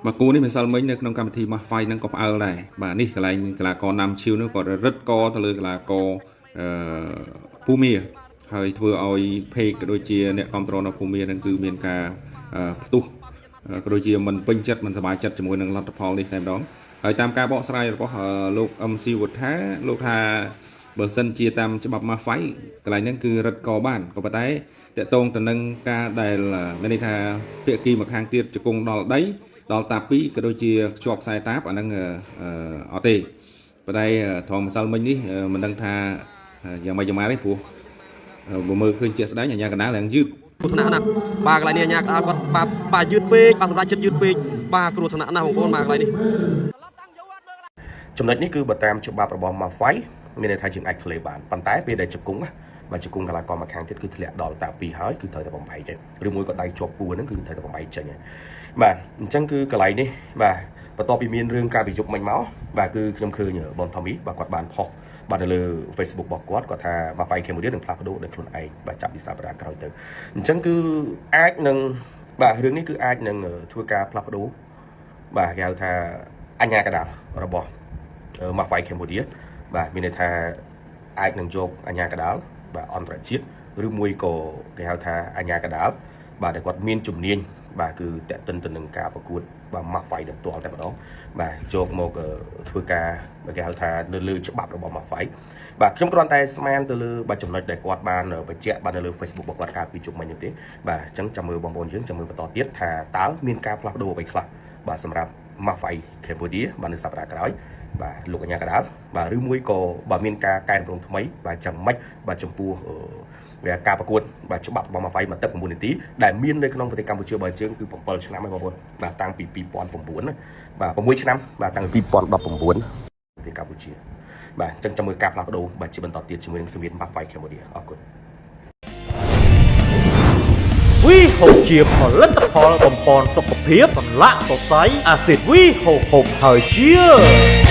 mà cú này mình sao mấy nơi trong cam thì mà phai năng có ao này mà ní cái là con nam chiêu nó còn rất co thôi là co pumia hơi vừa oi phe cái đôi chia nè control nó pumia nên cứ miền ca tu cái đôi chia mình pin chất mình sờ bài chất cho môi năng lọt phò đi xem đó hơi tam ca bọ sai có lục âm siêu vượt thá lục hà bờ sân chia tam cho bập ma phái cái này nó cứ rất co bản có phải đấy để tôn từ nâng ca đây là bên đây tha việc kia mà hàng tiệt cho cùng đó đấy đó tạp bí cái đôi chia chọc sai táp ở đang ở tề và đây thòng sau mình đi mình đang tha giờ mày giờ má đấy phụ bộ mơ khơi chia đấy nhà cái đá là dứt thằng nào ba cái này nhà ba dứt pê ba sắp chết dứt pê ba cái thằng nào của con mà cái nàyចំណុចនេះគឺបើតាមច្បាប់របស់ម៉ាហ្វៃមានន័យថាយើងអាច claim បានប៉ុន្តែពេលដែលជង្គង់បើជង្គង់កន្លងកមកខាងទៀតគឺធ្លាក់ដល់តា2ហើយគឺត្រូវតែបំបីចេញឬមួយក៏ដៃជាប់ពួរហ្នឹងគឺត្រូវតែបំបីចេញហើយបាទអញ្ចឹងគឺកន្លែងនេះបាទបន្ទាប់ពីមានរឿងការវិយុមិញមកបាទគឺខ្ញុំឃើញបង Tommy បាទគាត់បានផុសបាទនៅលើ Facebook របស់គាត់ថាម៉ាហ្វៃ Cambodia នឹងផ្លាស់ប្ដូរដោយខ្លួនឯងបាទចាប់ពីសប្តាហ៍ក្រោយទៅអញ្ចឹងគឺអាចនឹងបាទរឿងនេះគឺអាចនឹងធ្វើការផ្លាស់ប្ដូរបាទគេហៅថាអញ្ញាកណ្ដាលរបស់ម៉ាហ្វៃ Cambodia បាទមានន័យថាអាចនឹងយកអញ្ញាកណ្ដាលបាទអន្តរជាតិឬមួយក៏គេហៅថាអញ្ញាកណ្ដាលបាទដែលគាត់មានជំនាញបាទគឺតេតិនទៅនឹងការប្រកួតបាទម៉ាហ្វៃទៅផ្ទាល់តែម្ដងបាទយកមកធ្វើការគេហៅថានៅលើច្បាប់របស់ម៉ាហ្វៃបាទខ្ញុំគ្រាន់តែស្មានទៅលើបាទចំណុចដែលគាត់បានបញ្ជាក់បាទនៅលើ Facebook របស់គាត់កាលពីជុំមិញនេះទេបាទអញ្ចឹងចាំមើលបងប្អូនយើងចាំមើលបន្តទៀតថាតើមានការផ្លាស់ប្ដូរអ្វីខ្លះបាទសម្រាប់ម៉ាហ្វៃ Cambodia បាទនៅសប្តាហ៍ក្រោយបាទលោកអញ្ញាកដាលបាទឬមួយក៏បើមានការកែតម្រង់ថ្មីបាទចាំម៉េចបាទចំពោះវាការប្រកួតបាទច្បាប់របស់ម៉ាហ្វៃមកទឹក9នាទីដែលមាននៅក្នុងប្រទេសកម្ពុជាបើជើងគឺ7ឆ្នាំហើយបងប្អូនបាទតាំងពី2009ណាបាទ6ឆ្នាំបាទតាំងពី2019ប្រទេសកម្ពុជាបាទអញ្ចឹងចាំមើលការផ្លាស់ប្ដូរបាទជាបន្តទៀតជាមួយនឹងសម្ពាធម៉ាហ្វៃ Cambodia អរគុណវីហូបជាផលិតផលបំពន់សុខភាពសម្លាក់សរសៃអាស៊ីតវីហូបហើយជា